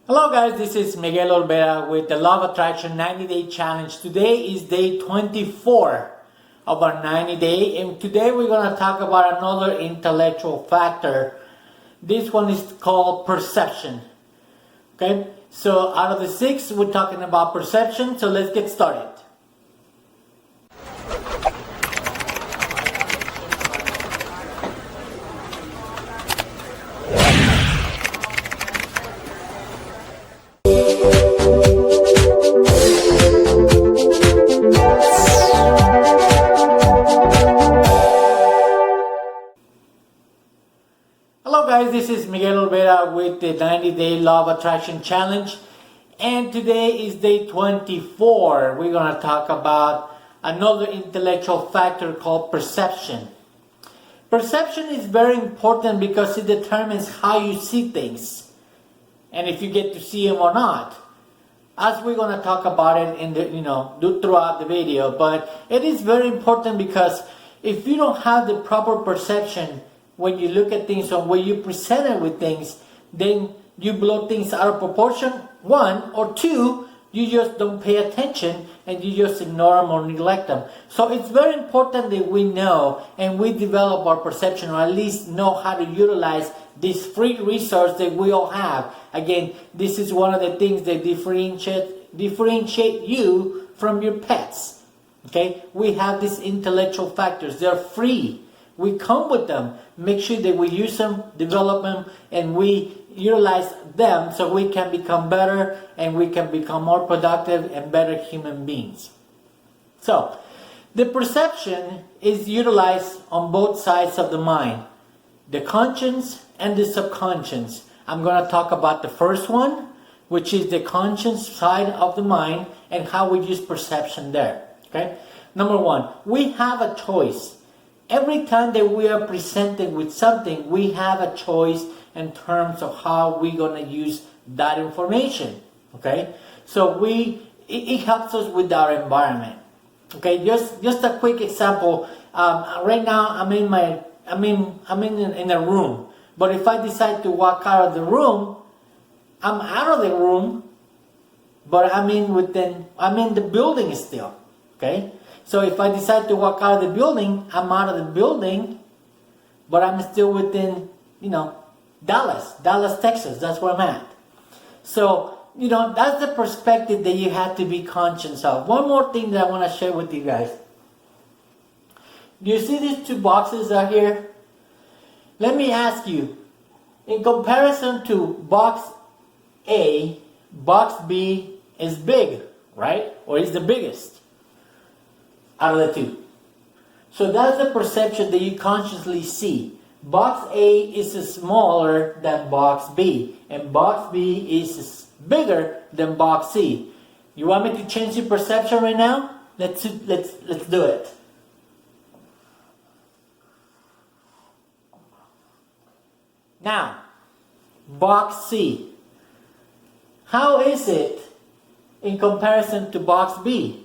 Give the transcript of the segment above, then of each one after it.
Hello guys, this is Miguel Olvera with the Law of Attraction 90-Day Challenge. Today is day 24 of our 90-day, and today we're going to talk about another intellectual factor. This one is called perception. Okay, so out of the 6, we're talking about perception, so let's get started. Hello guys, this is Miguel Olvera with the 90-Day Law of Attraction Challenge, and today is day 24. We're going to talk about another intellectual factor called perception. Perception is very important because it determines how you see things and if you get to see them or not. As we're going to talk about it in the throughout the video, but it is very important because if you don't have the proper perception when you look at things or when you present it with things, then you blow things out of proportion, 1, or 2, you just don't pay attention and you just ignore them or neglect them. So it's very important that we know and we develop our perception, or at least know how to utilize this free resource that we all have. Again, this is one of the things that differentiate you from your pets. Okay, we have these intellectual factors. They're free. We come with them. Make sure that we use them, develop them, and we utilize them so we can become better and we can become more productive and better human beings. So, the perception is utilized on both sides of the mind, the conscious and the subconscious. I'm going to talk about the first one, which is the conscious side of the mind and how we use perception there. Okay? Number 1, we have a choice. Every time that we are presented with something, we have a choice in terms of how we're going to use that information. Okay, so it helps us with our environment. Okay, just a quick example. Right now, I'm in a room, but if I decide to walk out of the room, I'm out of the room, but I'm in the building still. Okay. So if I decide to walk out of the building, I'm out of the building, but I'm still within, Dallas, Texas. That's where I'm at. So, that's the perspective that you have to be conscious of. One more thing that I want to share with you guys. Do you see these 2 boxes out here? Let me ask you, in comparison to box A, box B is big, right? Or is the biggest out of the 2. So that's the perception that you consciously see. Box A is smaller than box B, and box B is bigger than box C. You want me to change your perception right now? Let's do it. Now, box C. How is it in comparison to box B?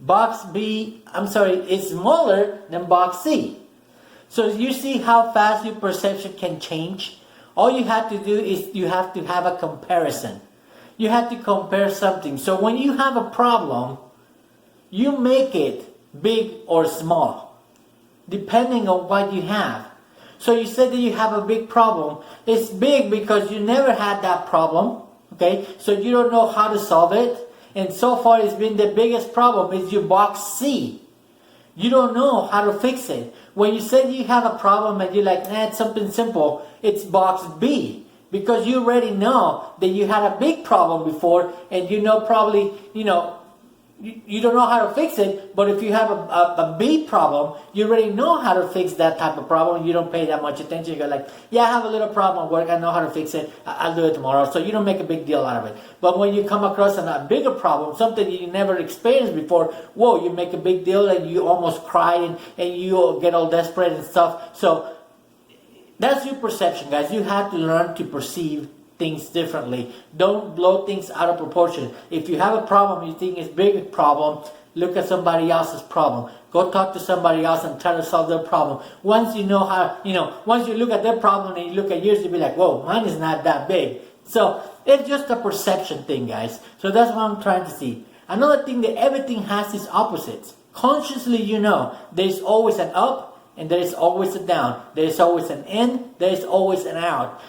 Box B, is smaller than box C. So you see how fast your perception can change? All you have to do is you have to have a comparison. You have to compare something. So when you have a problem, you make it big or small, depending on what you have. So you said that you have a big problem. It's big because you never had that problem. Okay, so you don't know how to solve it. And so far it's been the biggest problem is your box C. You don't know how to fix it. When you say you have a problem and you're like, it's something simple, it's box B. Because you already know that you had a big problem before and you know probably, you don't know how to fix it, but if you have a B problem, you already know how to fix that type of problem. You don't pay that much attention. You're like, I have a little problem at work. I know how to fix it. I'll do it tomorrow. So you don't make a big deal out of it. But when you come across a bigger problem, something you never experienced before, you make a big deal and you almost cry and you get all desperate and stuff. So that's your perception, guys. You have to learn to perceive things differently. Don't blow things out of proportion. If you have a problem, you think it's a big problem, look at somebody else's problem. Go talk to somebody else and try to solve their problem. Once you know how, once you look at their problem and you look at yours, you'll be like, whoa, mine is not that big. So it's just a perception thing, guys. So that's what I'm trying to see. Another thing, that everything has its opposites. Consciously, you know, there's always an up and there is always a down. There is always an in, there is always an out.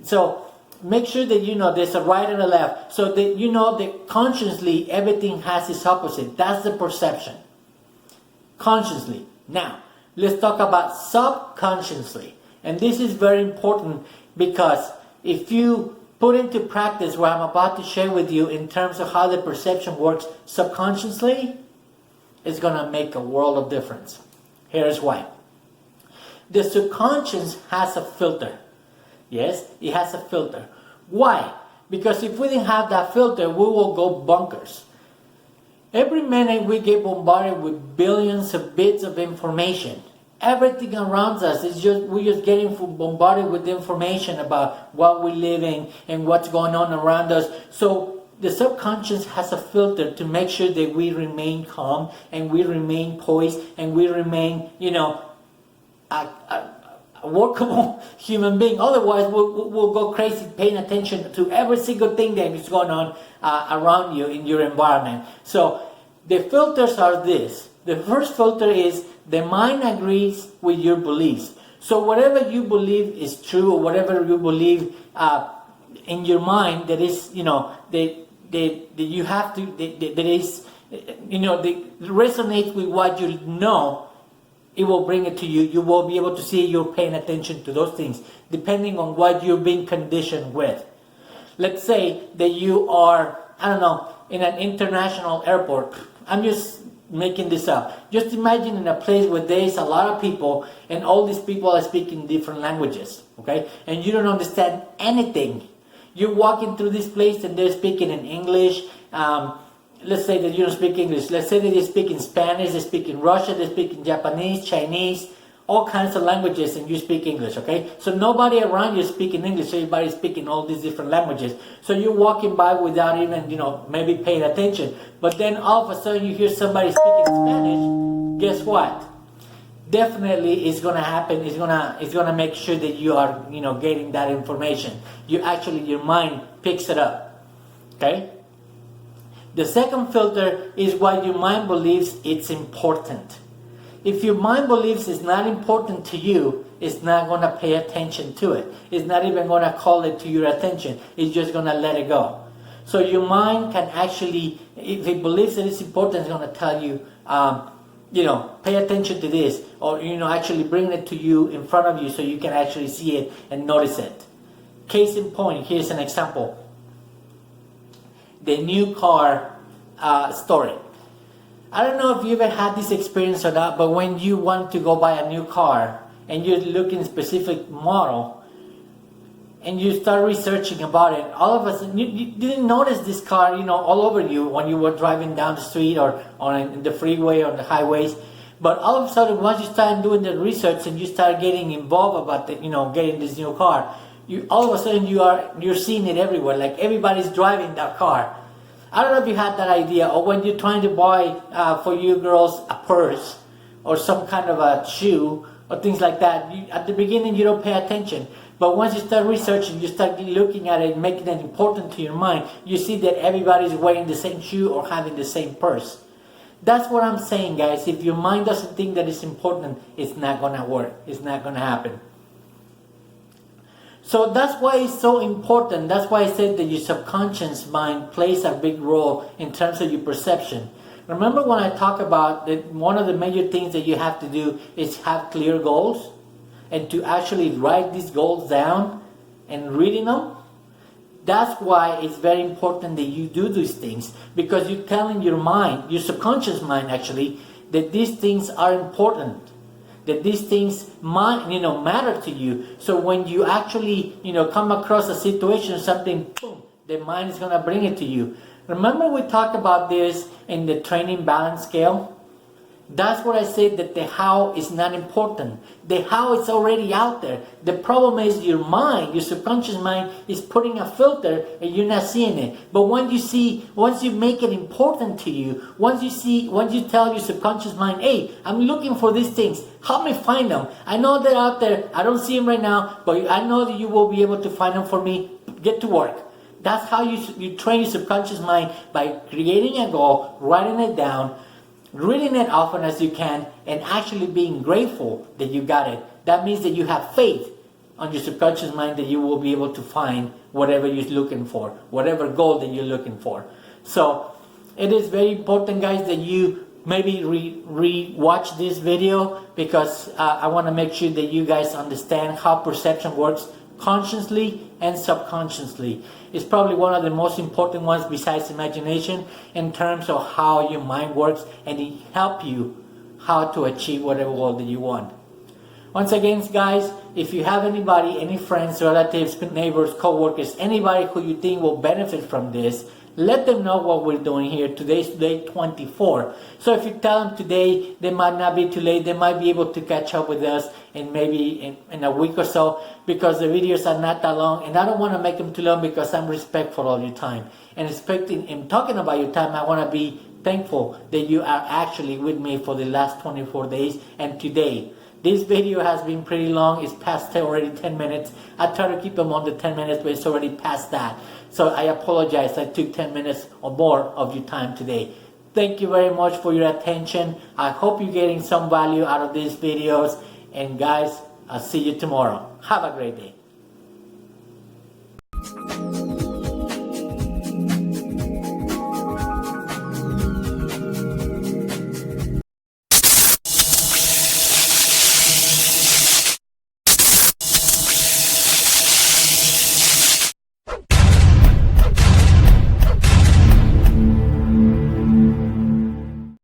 So make sure that you know there's a right and a left. So that you know that consciously everything has its opposite. That's the perception. Consciously. Now, let's talk about subconsciously. And this is very important because if you put into practice what I'm about to share with you in terms of how the perception works subconsciously, it's going to make a world of difference. Here's why. The subconscious has a filter. Yes, it has a filter. Why? Because if we didn't have that filter, we will go bonkers. Every minute we get bombarded with billions of bits of information. Everything around us is we're just getting bombarded with information about what we live in and what's going on around us. So the subconscious has a filter to make sure that we remain calm and we remain poised and we remain, a workable human being. Otherwise, we'll go crazy paying attention to every single thing that is going on around you in your environment. So the filters are this. The first filter is the mind agrees with your beliefs. So whatever you believe is true, or whatever you believe in your mind that is, that you have to, that is, that resonates with what you know, it will bring it to you. You will be able to see you're paying attention to those things, depending on what you're being conditioned with. Let's say that you are, in an international airport. I'm just making this up. Just imagine in a place where there is a lot of people and all these people are speaking different languages, okay? And you don't understand anything. You're walking through this place and they're speaking in English. Let's say that you don't speak English. Let's say that they speak in Spanish, they speak in Russian, they speak in Japanese, Chinese, all kinds of languages, and you speak English, okay? So nobody around you is speaking English, everybody's speaking all these different languages. So you're walking by without even, maybe paying attention. But then all of a sudden you hear somebody speaking Spanish. Guess what? Definitely it's gonna happen. It's gonna make sure that you are, getting that information. Your mind picks it up, okay? The second filter is what your mind believes it's important. If your mind believes it's not important to you, it's not going to pay attention to it. It's not even going to call it to your attention. It's just going to let it go. So your mind can actually, if it believes that it's important, it's going to tell you, pay attention to this. Or, actually bring it to you in front of you so you can actually see it and notice it. Case in point, here's an example. The new car story. I don't know if you ever had this experience or not, but when you want to go buy a new car and you're looking specific model and you start researching about it, all of a sudden you didn't notice this car, all over you when you were driving down the street or on the freeway or the highways. But all of a sudden, once you start doing the research and you start getting involved about getting this new car, all of a sudden you're seeing it everywhere. Like everybody's driving that car. I don't know if you had that idea, or when you're trying to buy for you girls a purse or some kind of a shoe or things like that. At the beginning you don't pay attention, but once you start researching, you start looking at it, making it important to your mind, you see that everybody's wearing the same shoe or having the same purse. That's what I'm saying, guys. If your mind doesn't think that it's important, it's not going to work. It's not going to happen. So that's why it's so important. That's why I said that your subconscious mind plays a big role in terms of your perception. Remember when I talk about that one of the major things that you have to do is have clear goals and to actually write these goals down and reading them? That's why it's very important that you do these things, because you're telling your mind, your subconscious mind actually, that these things are important. That these things matter to you. So when you actually, come across a situation or something, boom, the mind is going to bring it to you. Remember we talked about this in the training balance scale? That's what I said, that the how is not important. The how is already out there. The problem is your mind, your subconscious mind is putting a filter and you're not seeing it. But once you make it important to you, once you tell your subconscious mind, hey, I'm looking for these things, help me find them. I know they're out there. I don't see them right now, but I know that you will be able to find them for me. Get to work. That's how you train your subconscious mind, by creating a goal, writing it down, reading it often as you can, and actually being grateful that you got it. That means that you have faith on your subconscious mind that you will be able to find whatever you're looking for, whatever goal that you're looking for. So it is very important, guys, that you maybe re-watch this video, because I want to make sure that you guys understand how perception works consciously and subconsciously. It's probably one of the most important ones besides imagination, in terms of how your mind works, and it help you how to achieve whatever goal that you want. Once again, guys, if you have anybody, any friends, relatives, neighbors, co-workers, anybody who you think will benefit from this, let them know what we're doing here. Today's day 24. So if you tell them today, they might not be too late. They might be able to catch up with us in maybe in a week or so, because the videos are not that long. And I don't want to make them too long, because I'm respectful of your time. And talking about your time, I want to be thankful that you are actually with me for the last 24 days and today. This video has been pretty long. It's past already 10 minutes. I try to keep them on the 10 minutes, but it's already past that. So I apologize. I took 10 minutes or more of your time today. Thank you very much for your attention. I hope you're getting some value out of these videos. And guys, I'll see you tomorrow. Have a great day.